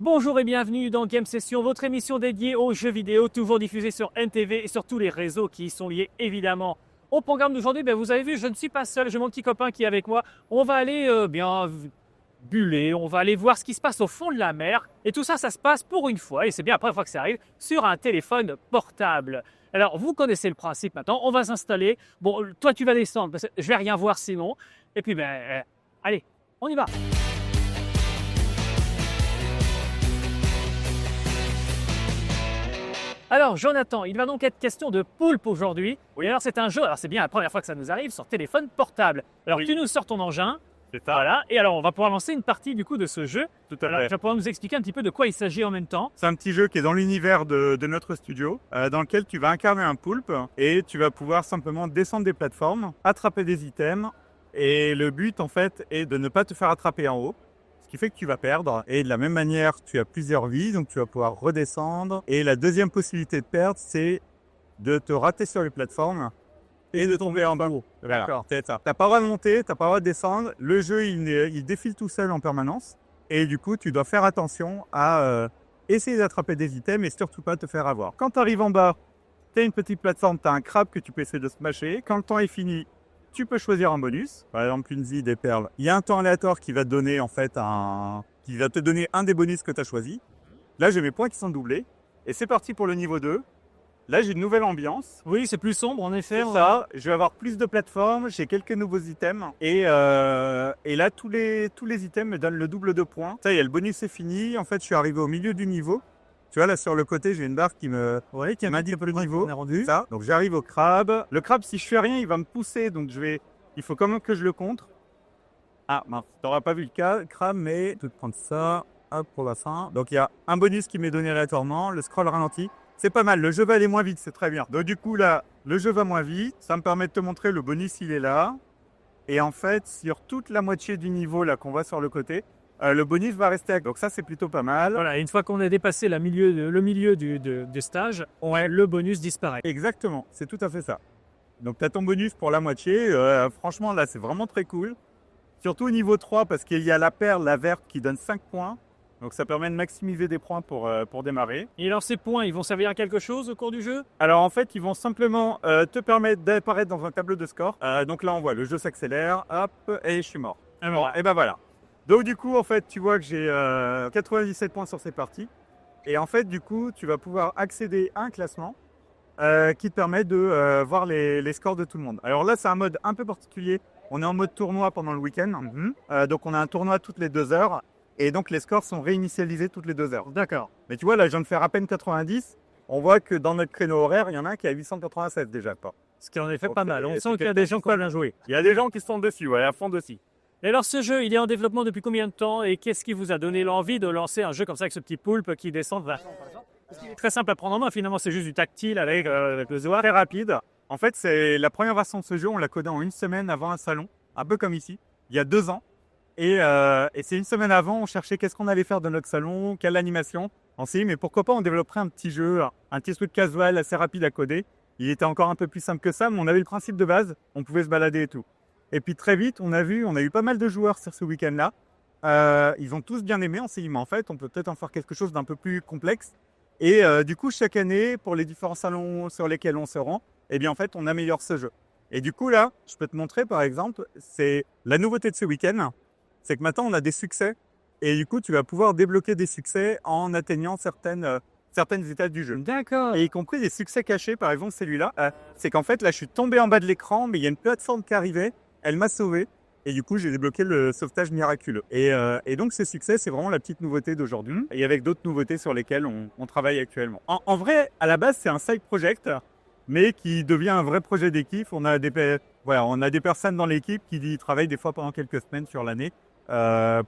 Bonjour et bienvenue dans Game Session, votre émission dédiée aux jeux vidéo, toujours diffusée sur NTV et sur tous les réseaux qui y sont liés évidemment. Au programme d'aujourd'hui, vous avez vu, je ne suis pas seul, j'ai mon petit copain qui est avec moi. On va aller buller, on va aller voir ce qui se passe au fond de la mer. Et tout ça, ça se passe pour une fois, et c'est bien la première fois que ça arrive, sur un téléphone portable. Alors, vous connaissez le principe maintenant, on va s'installer. Bon, toi tu vas descendre, parce que je vais rien voir sinon. Et puis, allez, on y va. Alors, Jonathan, il va donc être question de poulpe aujourd'hui. Oui, alors c'est un jeu, alors c'est bien la première fois que ça nous arrive sur téléphone portable. Alors, oui. Tu nous sors ton engin. C'est ça. Voilà, et alors on va pouvoir lancer une partie du coup de ce jeu. Tout à Alors, fait. tu vas pouvoir nous expliquer un petit peu de quoi il s'agit en même temps. C'est un petit jeu qui est dans l'univers de notre studio, dans lequel tu vas incarner un poulpe et tu vas pouvoir simplement descendre des plateformes, attraper des items. Et le but, en fait, est de ne pas te faire attraper en haut, ce qui fait que tu vas perdre. Et de la même manière, tu as plusieurs vies, donc tu vas pouvoir redescendre. Et la deuxième possibilité de perdre, c'est de te rater sur les plateformes et de tomber en bas. Voilà, D'accord. c'est ça. T'as pas le droit de monter, t'as pas le droit de descendre. Le jeu, il défile tout seul en permanence. Et du coup, tu dois faire attention à essayer d'attraper des items et surtout pas te faire avoir. Quand tu arrives en bas, tu as une petite plateforme, tu as un crabe que tu peux essayer de smasher. Quand le temps est fini, tu peux choisir un bonus. Par exemple, une vie, des perles. Il y a un temps aléatoire qui va te donner en fait qui va te donner un des bonus que tu as choisi. Là, j'ai mes points qui sont doublés. Et c'est parti pour le niveau 2. Là, j'ai une nouvelle ambiance. Oui, c'est plus sombre en effet. C'est ça, je vais avoir plus de plateformes, j'ai quelques nouveaux items. Et là, tous les items me donnent le double de points. Ça y est, le bonus est fini. En fait, je suis arrivé au milieu du niveau. Tu vois, là, sur le côté, j'ai une barre qui m'indique un peu le niveau. On est rendu. Ça. Donc, j'arrive au crabe. Le crabe, si je fais rien, il va me pousser. Donc, il faut quand même que je le contre. Ah, mince, t'auras pas vu le crabe, mais je vais prendre ça. Hop, pour la fin. Donc, il y a un bonus qui m'est donné aléatoirement. Le scroll ralenti. C'est pas mal, le jeu va aller moins vite, c'est très bien. Donc du coup là, le jeu va moins vite, ça me permet de te montrer le bonus, il est là. Et en fait, sur toute la moitié du niveau là qu'on voit sur le côté, le bonus va rester. Donc ça, c'est plutôt pas mal. Voilà, une fois qu'on a dépassé le milieu du stage, le bonus disparaît. Exactement, c'est tout à fait ça. Donc tu as ton bonus pour la moitié. Franchement, là, c'est vraiment très cool. Surtout au niveau 3, parce qu'il y a la perle, la verte, qui donne 5 points. Donc ça permet de maximiser des points pour démarrer. Et alors ces points, ils vont servir à quelque chose au cours du jeu? Alors en fait, ils vont simplement te permettre d'apparaître dans un tableau de score. Donc là, on voit le jeu s'accélère, hop, et je suis mort. Et ben voilà. Donc du coup, en fait, tu vois que j'ai 97 points sur cette partie. Et en fait, du coup, tu vas pouvoir accéder à un classement qui te permet de voir les scores de tout le monde. Alors là, c'est un mode un peu particulier. On est en mode tournoi pendant le week-end. Donc on a un tournoi toutes les 2 heures. Et donc, les scores sont réinitialisés toutes les 2 heures. D'accord. Mais tu vois, là, je viens de faire à peine 90. On voit que dans notre créneau horaire, il y en a un qui est à 887 déjà. Ce qui en est fait Donc, pas mal. On c'est sent qu'il y a des gens qui ont bien joué. Il y a des gens qui sont dessus, ouais, à fond dessus. Et alors ce jeu, il est en développement depuis combien de temps et qu'est-ce qui vous a donné l'envie de lancer un jeu comme ça avec ce petit poulpe qui descend par exemple? Parce qu'il est très simple à prendre en main, finalement c'est juste du tactile avec le zoar. Très rapide. En fait, c'est la première version de ce jeu, on l'a codé en une semaine avant un salon, un peu comme ici, il y a 2 ans. Et c'est une semaine avant, on cherchait qu'est-ce qu'on allait faire de notre salon, quelle animation. On s'est dit, mais pourquoi pas on développerait un petit jeu, un petit truc casual assez rapide à coder. Il était encore un peu plus simple que ça, mais on avait le principe de base, on pouvait se balader et tout. Et puis très vite, on a eu pas mal de joueurs sur ce week-end-là. Ils ont tous bien aimé, on s'est dit, mais en fait, on peut peut-être en faire quelque chose d'un peu plus complexe. Et du coup, chaque année, pour les différents salons sur lesquels on se rend, eh bien en fait, on améliore ce jeu. Et du coup, là, je peux te montrer, par exemple, c'est la nouveauté de ce week-end. C'est que maintenant, on a des succès. Et du coup, tu vas pouvoir débloquer des succès en atteignant certaines étapes du jeu. D'accord. Et y compris des succès cachés, par exemple celui-là. C'est qu'en fait, là, je suis tombé en bas de l'écran, mais il y a une plateforme qui arrivait. Elle m'a sauvé. Et du coup, j'ai débloqué le sauvetage miraculeux. Et donc, ces succès, c'est vraiment la petite nouveauté d'aujourd'hui. Et avec d'autres nouveautés sur lesquelles on travaille actuellement. En vrai, à la base, c'est un side project, mais qui devient un vrai projet d'équipe. On a des personnes dans l'équipe qui travaillent des fois pendant quelques semaines sur l'année.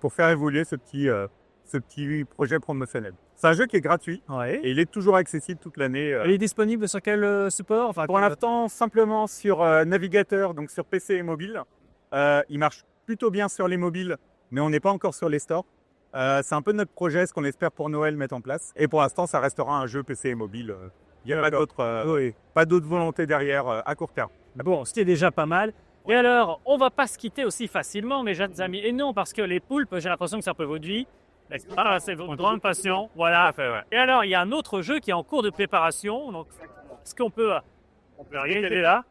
Pour faire évoluer ce petit projet promotionnel. C'est un jeu qui est gratuit et il est toujours accessible toute l'année. Il est disponible sur quel support? Enfin, Pour l'instant, simplement sur navigateur, donc sur PC et mobile. Il marche plutôt bien sur les mobiles, mais on n'est pas encore sur les stores. C'est un peu notre projet, ce qu'on espère pour Noël mettre en place. Et pour l'instant, ça restera un jeu PC et mobile. Il n'y a pas d'autres volontés derrière à court terme. bon, c'était déjà pas mal. Et alors, on va pas se quitter aussi facilement, mes jeunes amis. Et non, parce que les poulpes, j'ai l'impression que c'est un peu votre vie. Ah, c'est votre grande passion. Voilà. Et alors, il y a un autre jeu qui est en cours de préparation. Donc, est-ce qu'on peut regarder là,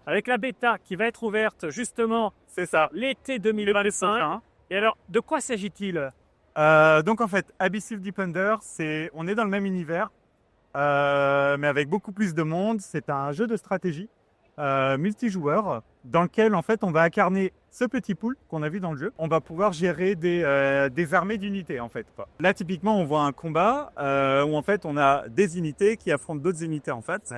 avec la bêta qui va être ouverte justement, C'est ça. l'été 2025. Et alors, de quoi s'agit-il? Donc en fait, Abyssal Deep Under, on est dans le même univers, mais avec beaucoup plus de monde. C'est un jeu de stratégie multijoueur dans lequel en fait on va incarner ce petit pool qu'on a vu dans le jeu. On va pouvoir gérer des armées d'unités en fait. Là typiquement on voit un combat où en fait on a des unités qui affrontent d'autres unités en fait.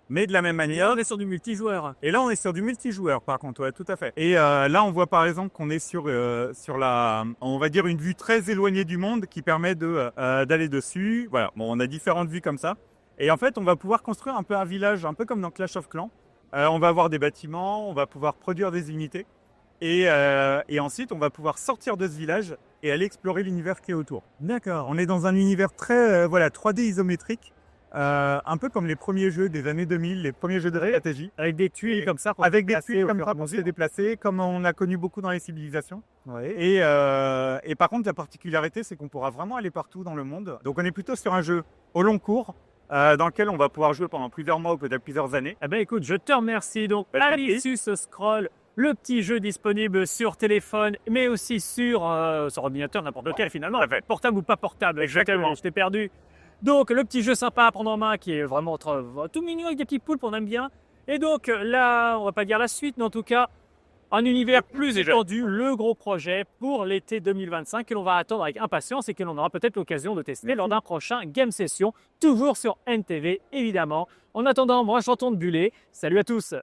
Mais de la même manière, On est sur du multijoueur. et là, on est sur du multijoueur, par contre, ouais, tout à fait. Et là, on voit par exemple qu'on est sur on va dire une vue très éloignée du monde qui permet d'aller dessus. Voilà, bon, on a différentes vues comme ça. Et en fait, on va pouvoir construire un peu un village, un peu comme dans Clash of Clans. On va avoir des bâtiments, on va pouvoir produire des unités. Et ensuite, on va pouvoir sortir de ce village et aller explorer l'univers qui est autour. D'accord. On est dans un univers très 3D isométrique. Un peu comme les premiers jeux des années 2000, les premiers jeux de stratégie. Avec des tuiles comme ça. Avec des tuiles comme ça pour se déplacer, comme on a connu beaucoup dans les civilisations. Ouais. Et par contre, la particularité, c'est qu'on pourra vraiment aller partout dans le monde. Donc on est plutôt sur un jeu au long cours, dans lequel on va pouvoir jouer pendant plusieurs mois ou peut-être plusieurs années. Eh ben écoute, je te remercie. Donc, Abyssal Scroll, le petit jeu disponible sur téléphone, mais aussi sur ordinateur, n'importe lequel finalement. Portable ou pas portable. Exactement. Je t'ai perdu. Donc, le petit jeu sympa à prendre en main qui est vraiment tout mignon avec des petits poulpes, on aime bien. Et donc, là, on va pas dire la suite, mais en tout cas, un univers plus étendu, le gros projet pour l'été 2025 que l'on va attendre avec impatience et que l'on aura peut-être l'occasion de tester lors d'un prochain Game Session, toujours sur NTV, évidemment. En attendant, moi, je retourne buller. Salut à tous!